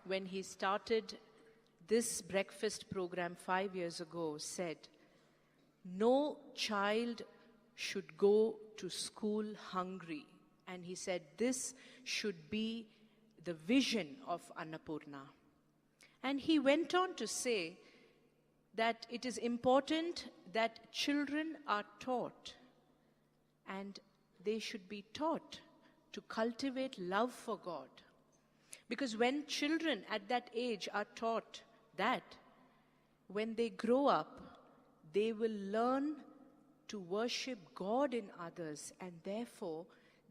When he started this breakfast program 5 years ago, said, no child should go to school hungry. And he said this should be the vision of Annapoorna. And he went on to say that it is important that children are taught, and they should be taught to cultivate love for God. Because when children at that age are taught that, when they grow up, they will learn to worship God in others, and therefore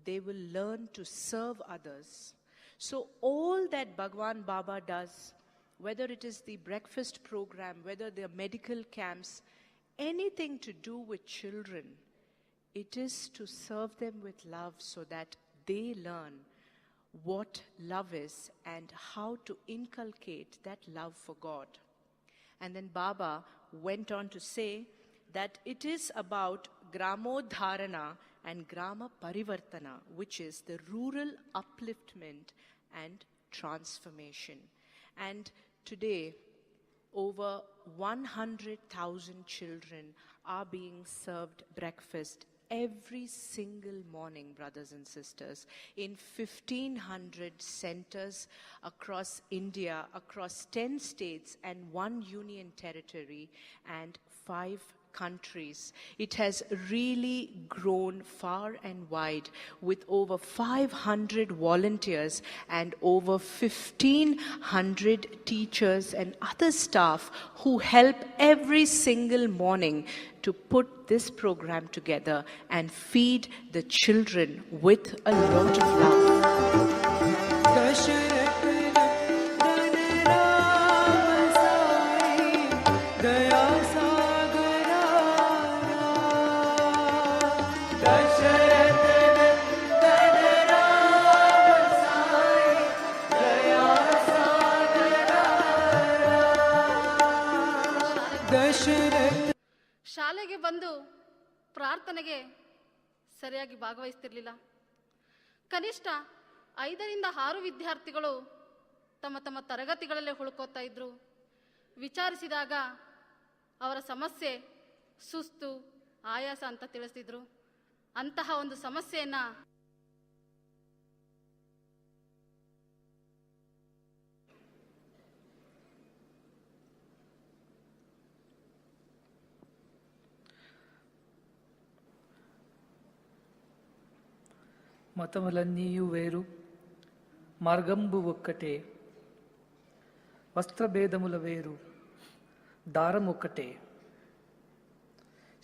they will learn to serve others. So all that Bhagwan Baba does, whether it is the breakfast program, whether they are medical camps, anything to do with children, it is to serve them with love so that they learn what love is and how to inculcate that love for God. And then Baba went on to say that it is about Gramodharana and Grama Parivartana, which is the rural upliftment and transformation. And today, over 100,000 children are being served breakfast every single morning, brothers and sisters, in 1,500 centers across India, across 10 states and 1 union territory and 5 countries. It has really grown far and wide with over 500 volunteers and over 1,500 teachers and other staff who help every single morning to put this program together and feed the children with a lot of love. ಶಾಲೆಗೆ ಬಂದು ಪ್ರಾರ್ಥನೆಗೆ ಸರಿಯಾಗಿ ಭಾಗವಹಿಸ್ತಿರ್ಲಿಲ್ಲ. ಕನಿಷ್ಠ 5ರಿಂದ 6 ವಿದ್ಯಾರ್ಥಿಗಳು ತಮ್ಮ ತಮ್ಮ ತರಗತಿಗಳಲ್ಲೇ ಉಳ್ಕೋತಾ ಇದ್ರು. ವಿಚಾರಿಸಿದಾಗ ಅವರ ಸಮಸ್ಯೆ ಸುಸ್ತು, ಆಯಾಸ ಅಂತ ತಿಳಿಸಿದ್ರು. ಅಂತಹ ಒಂದು ಸಮಸ್ಯೆಯನ್ನ మతములన్నీయు వేరు మార్గంబు ఒక్కటే, వస్త్రభేదముల వేరు దారం ఒక్కటే,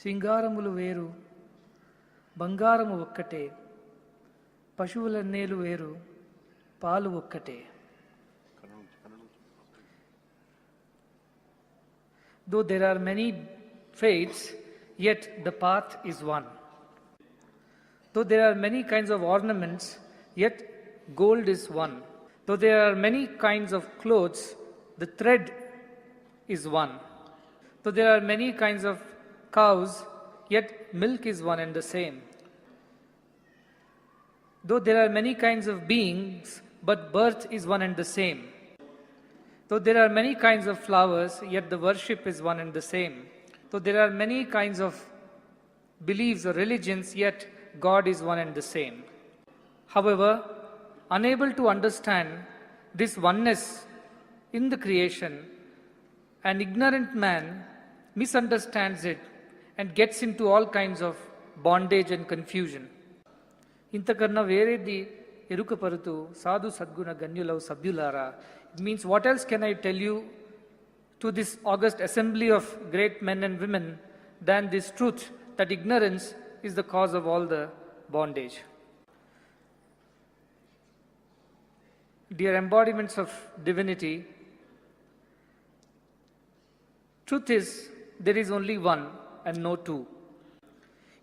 సింగారములు వేరు బంగారము ఒక్కటే, పశువులన్నేలు వేరు పాలు ఒక్కటే. Though there are many faiths, yet the path is one. Though there are many kinds of ornaments, yet gold is one. Though there are many kinds of clothes, the thread is one. Though there are many kinds of cows, yet milk is one and the same. Though there are many kinds of beings, but birth is one and the same. Though there are many kinds of flowers, yet the worship is one and the same. Though there are many kinds of beliefs or religions, yet God is one and the same. However, unable to understand this oneness in the creation, an ignorant man misunderstands it and gets into all kinds of bondage and confusion. ఇంతకన్నా వేరేది ఎరుకపరుతూ సాధు సద్గుణ గణ్యులవు సభ్యులారా. It means what else can I tell you to this august assembly of great men and women than this truth that ignorance is the cause of all the bondage. Dear embodiments of divinity, truth is there is only one and no two.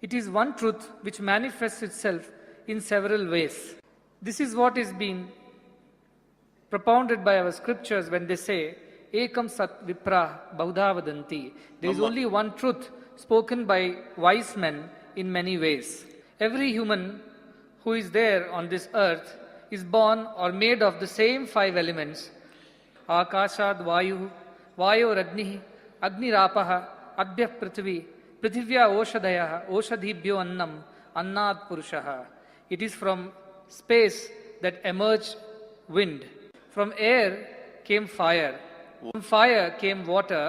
It is one truth which manifests itself in several ways. This is what is being propounded by our scriptures when they say, Ekam Sat Vipra Bahudha Vadanti. There is only one truth spoken by wise men in many ways. Every human who is there on this earth is born or made of the same 5 elements. Akashad Vayu, Vayo Agni, Agni Rapaha, Adhyah Prithvi, Prithivya Oshadaya, Oshadhibhyo Annam, Annad Purushaha. It is from space that emerged wind. From air came fire. From fire came water.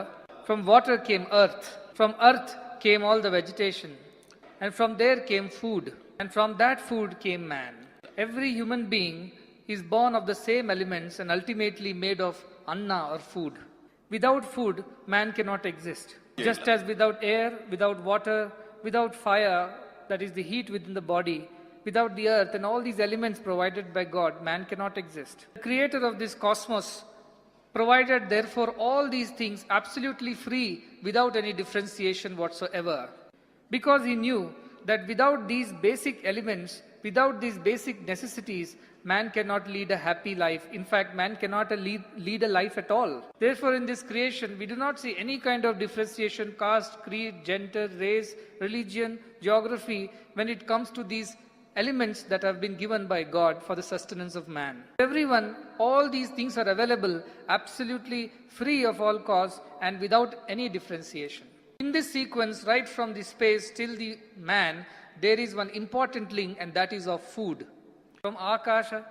From water came earth. From earth came all the vegetation. And from there came food. And from that food came man. Every human being is born of the same elements and ultimately made of anna or food. Without food, man cannot exist. Just as without air, without water, without fire, that is the heat within the body, without the earth and all these elements provided by God, man cannot exist. The creator of this cosmos provided therefore all these things absolutely free without any differentiation whatsoever. Because he knew that without these basic elements, without these basic necessities, man cannot lead a happy life. In fact, man cannot lead a life at all. Therefore, in this creation, we do not see any kind of differentiation, caste, creed, gender, race, religion, geography, when it comes to these elements that have been given by God for the sustenance of man. Everyone, all these things are available absolutely free of all cause and without any differentiation. In this sequence, right from the space till the man, there is one important link, and that is of food. From Akasha,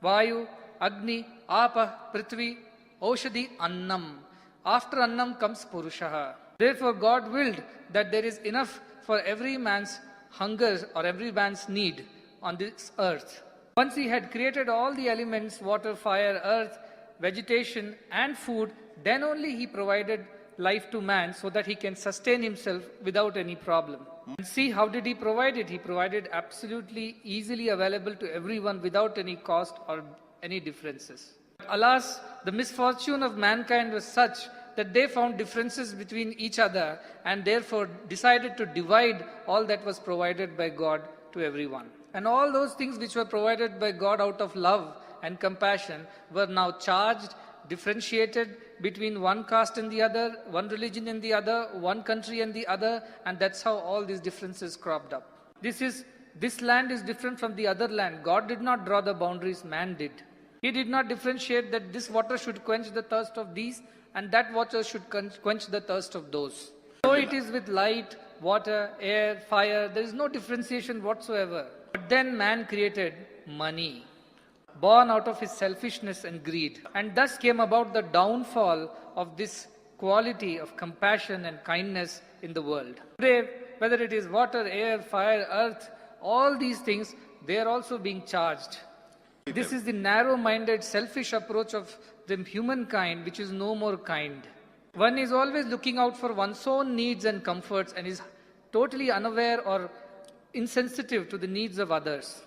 Vayu, Agni, Apa, Prithvi, Oshadhi, Annam. After Annam comes Purushaha. Therefore, God willed that there is enough for every man's hunger or every man's need on this earth. Once he had created all the elements, water, fire, earth, vegetation and food, then only he provided life to man so that he can sustain himself without any problem. And see, how did he provide it? He provided absolutely easily available to everyone without any cost or any differences. Alas, the misfortune of mankind was such that they found differences between each other and therefore decided to divide all that was provided by God to everyone. And all those things which were provided by God out of love and compassion were now charged, differentiated between one caste and the other, one religion and the other, one country and the other, and that's how all these differences cropped up. This land is different from the other land. God did not draw the boundaries, man did. He did not differentiate that this water should quench the thirst of these and that water should quench the thirst of those. So it is with light, water, air, fire. There is no differentiation whatsoever. But then man created money, born out of his selfishness and greed. And thus came about the downfall of this quality of compassion and kindness in the world. Today, whether it is water, air, fire, earth, all these things, they are also being charged. This is the narrow-minded, selfish approach of the humankind, which is no more kind. One is always looking out for one's own needs and comforts and is totally unaware or insensitive to the needs of others.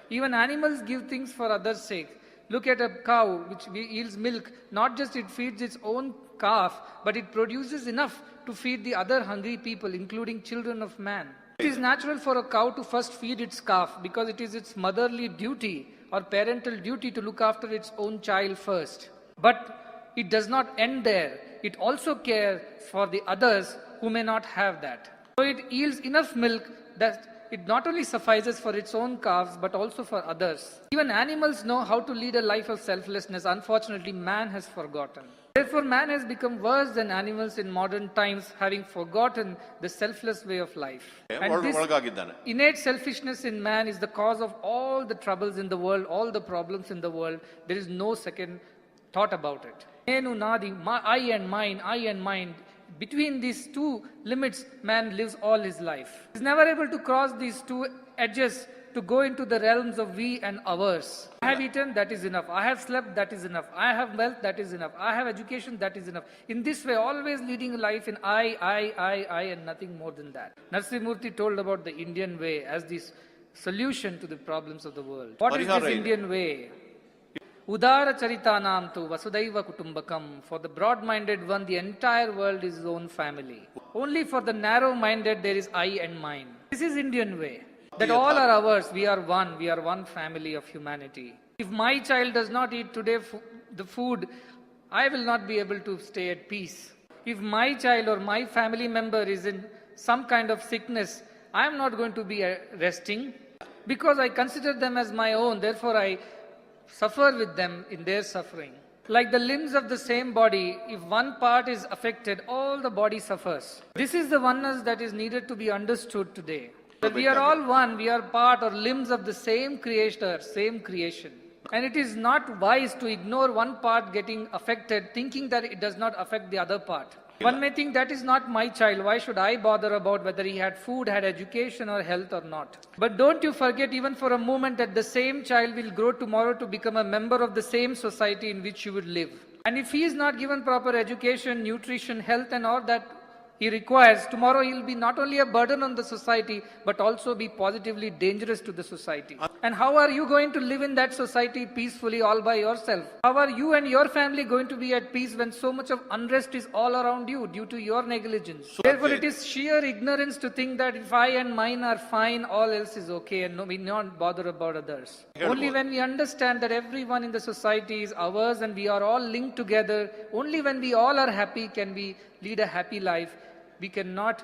Even animals give things for others' sake. Look at a cow which yields milk. Not just it feeds its own calf, but it produces enough to feed the other hungry people, including children of man. It is natural for a cow to first feed its calf because it is its motherly duty or parental duty to look after its own child first. But it does not end there. It also cares for the others who may not have that. So it yields enough milk that it not only suffices for its own calves but also for others. Even animals know how to lead a life of selflessness. Unfortunately, man has forgotten. Therefore, man has become worse than animals in modern times, having forgotten the selfless way of life. And this innate selfishness in man is the cause of all the troubles in the world, all the problems in the world. There is no second thought about it. Nenu nadi, I and mine, I and mine. Between these two limits, man lives all his life. He is never able to cross these two edges to go into the realms of we and ours. I have eaten, that is enough. I have slept, that is enough. I have wealth, that is enough. I have education, that is enough. In this way, always leading life in I, and nothing more than that. Narasimhamurthy told about the Indian way as the solution to the problems of the world. What is this Indian way? Udara charitanam tu vasudaiva kutumbakam. For the broad-minded one, the entire world is his own family. Only for the narrow-minded, there is I and mine. This is Indian way. That all are ours, we are one family of humanity. If my child does not eat today the food, I will not be able to stay at peace. If my child or my family member is in some kind of sickness, I am not going to be resting because I consider them as my own, therefore I suffer with them in their suffering. Like the limbs of the same body, if one part is affected, all the body suffers. This is the oneness that is needed to be understood today. That we are all one, we are part or limbs of the same creator, same creation. And it is not wise to ignore one part getting affected, thinking that it does not affect the other part. One may think that is not my child, why should I bother about whether he had food, had education or health or not? But don't you forget even for a moment that the same child will grow tomorrow to become a member of the same society in which you would live. And if he is not given proper education, nutrition, health and all that he requires, tomorrow he will be not only a burden on the society, but also be positively dangerous to the society. And how are you going to live in that society peacefully all by yourself? How are you and your family going to be at peace when so much of unrest is all around you due to your negligence? Therefore, it is sheer ignorance to think that if I and mine are fine, all else is okay and we not bother about others. Only when we understand that everyone in the society is ours and we are all linked together, only when we all are happy can we lead a happy life. We cannot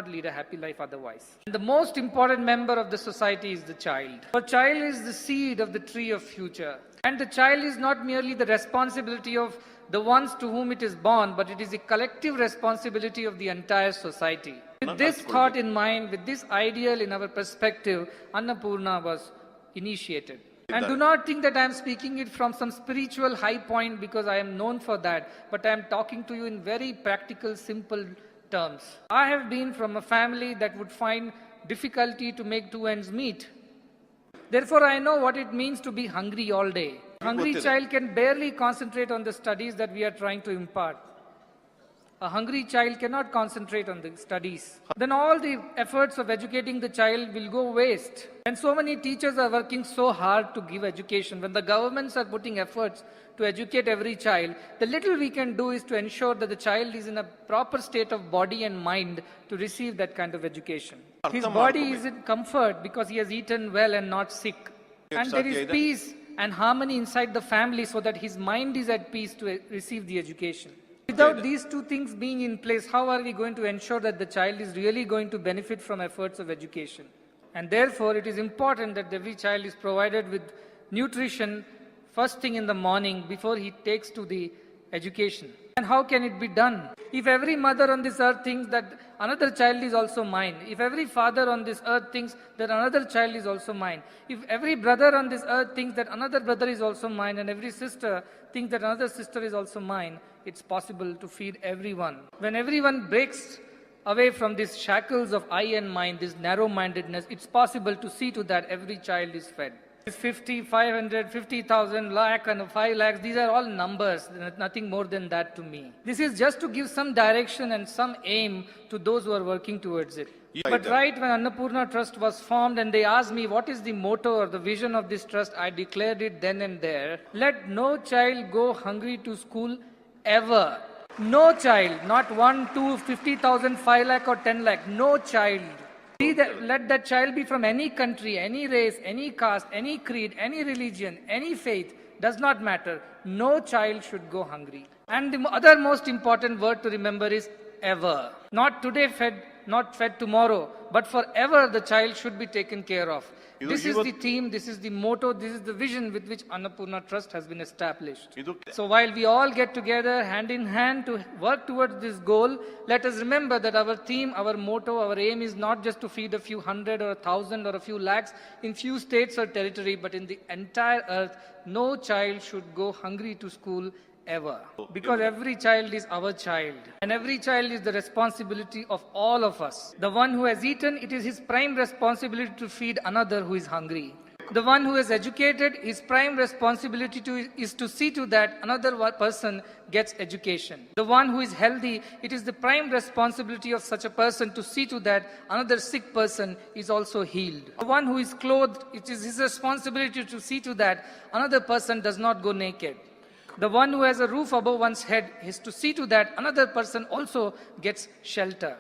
lead a happy life otherwise. And the most important member of the society is the child. For child is the seed of the tree of future. And the child is not merely the responsibility of the ones to whom it is born, but it is a collective responsibility of the entire society. With this thought in mind, with this ideal in our perspective, Annapoorna was initiated. And do not think that I am speaking it from some spiritual high point because I am known for that, but I am talking to you in very practical, simple terms. I have been from a family that would find difficulty to make two ends meet. Therefore, I know what it means to be hungry all day. A hungry child can barely concentrate on the studies that we are trying to impart. A hungry child cannot concentrate on the studies. Then all the efforts of educating the child will go waste. And so many teachers are working so hard to give education. When the governments are putting efforts to educate every child, the little we can do is to ensure that the child is in a proper state of body and mind to receive that kind of education. His body is in comfort because he has eaten well and not sick. And there is peace and harmony inside the family so that his mind is at peace to receive the education. Without these two things being in place, how are we going to ensure that the child is really going to benefit from efforts of education? And therefore, it is important that every child is provided with nutrition first thing in the morning before he takes to the education. And how can it be done? If every mother on this earth thinks that another child is also mine, if every father on this earth thinks that another child is also mine, if every brother on this earth thinks that another brother is also mine, and every sister thinks that another sister is also mine, it's possible to feed everyone. When everyone breaks away from these shackles of I and mine, this narrow-mindedness, it's possible to see to that every child is fed. 50, 500, 50,000, lakh and 5 lakhs, these are all numbers, nothing more than that to me. This is just to give some direction and some aim to those who are working towards it. But right when Annapoorna Trust was formed and they asked me what is the motto or the vision of this trust, I declared it then and there. Let no child go hungry to school ever. No child, not 1, 2, 50,000, 5 lakh or 10 lakh, no child. Let that child be from any country, any race, any caste, any creed, any religion, any faith, does not matter. No child should go hungry. And the other most important word to remember is ever. Not today fed, not fed tomorrow, but forever the child should be taken care of. This is the theme, this is the motto, this is the vision with which Annapoorna Trust has been established. So while we all get together hand in hand to work towards this goal, let us remember that our theme, our motto, our aim is not just to feed a few hundred or 1,000 or a few lakhs in few states or territory, but in the entire earth. No child should go hungry to school ever. Because every child is our child. And every child is the responsibility of all of us. The one who has eaten, it is his prime responsibility to feed another who is hungry. The one who is educated, his prime responsibility is to see to that another person gets education. The one who is healthy, it is the prime responsibility of such a person to see to that another sick person is also healed. The one who is clothed, it is his responsibility to see to that another person does not go naked. The one who has a roof above one's head is to see to that another person also gets shelter.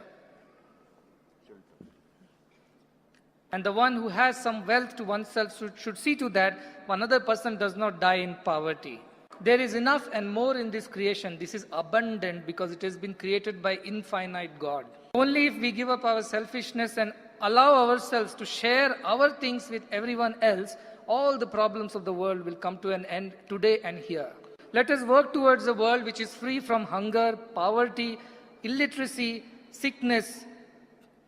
And the one who has some wealth to oneself should see to that another person does not die in poverty. There is enough and more in this creation. This is abundant because it has been created by infinite God. Only if we give up our selfishness and allow ourselves to share our things with everyone else, all the problems of the world will come to an end today and here. Let us work towards a world which is free from hunger, poverty, illiteracy, sickness,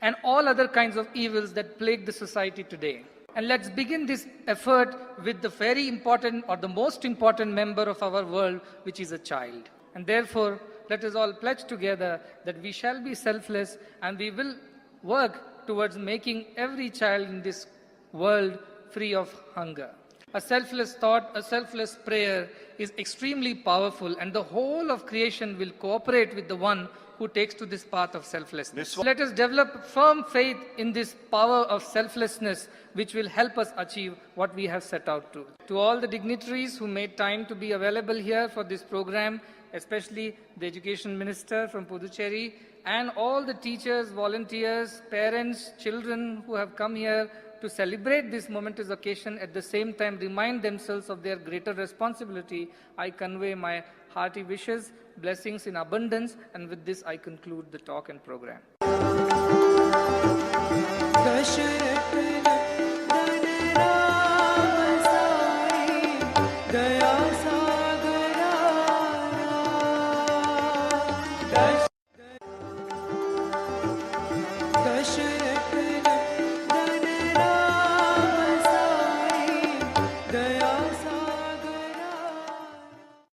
and all other kinds of evils that plague the society today. And let's begin this effort with the very important or the most important member of our world, which is a child. And therefore, let us all pledge together that we shall be selfless and we will work towards making every child in this world free of hunger. A selfless thought, a selfless prayer is extremely powerful, and the whole of creation will cooperate with the one who takes to this path of selflessness. Let us develop firm faith in this power of selflessness, which will help us achieve what we have set out to. To all the dignitaries who made time to be available here for this program, especially the Education Minister from Puducherry, and all the teachers, volunteers, parents, children who have come here to celebrate this momentous occasion, at the same time remind themselves of their greater responsibility, I convey my hearty wishes, blessings in abundance, and with this I conclude the talk and program.